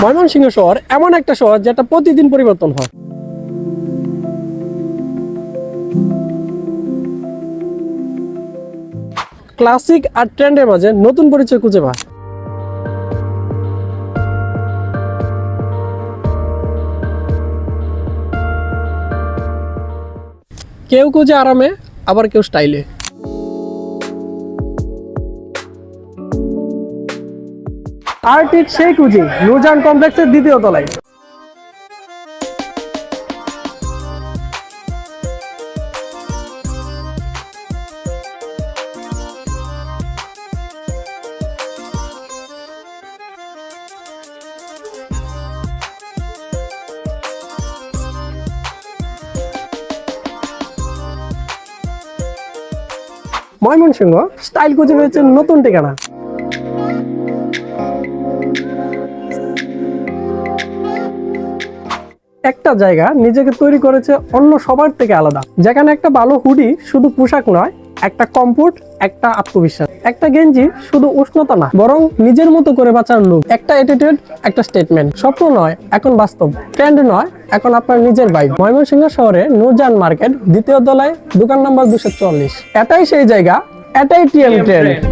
ময়মনসিংহ শহর এমন একটা শহর যেটা প্রতিদিন পরিবর্তন হয়। ক্লাসিক আর ট্রেন্ডের মাঝে নতুন পরিচয় খুঁজে পায়। কেউ খুঁজে আরামে, আবার কেউ স্টাইলে। আর ঠিক সেই খুঁজি নূরজাহান কমপ্লেক্সের দ্বিতীয় তলায়। ময়মনসিংহ স্টাইল খুঁজে পেয়েছে নতুন ঠিকানা। একটা জায়গা নিজেকে তৈরি করেছে অন্য সবার থেকে আলাদা, যেখানে একটা ভালো হুডি শুধু পোশাক নয়, একটা কমফোর্ট, একটা আত্মবিশ্বাস, একটা গেঞ্জি শুধু উষ্ণতা না, বরং নিজের মতো করে বাঁচার লুক, একটা অ্যাটিটিউড, একটা স্টেটমেন্ট। স্বপ্ন নয়, এখন বাস্তব। ট্রেন্ড নয়, এখন আপনার নিজের ভাইব। ময়মনসিংহ শহরে নূরজাহান মার্কেট দ্বিতীয় তলায়, দোকান নাম্বার 244। এটাই সেই জায়গা, এটাই টিএম ট্রেন্ড।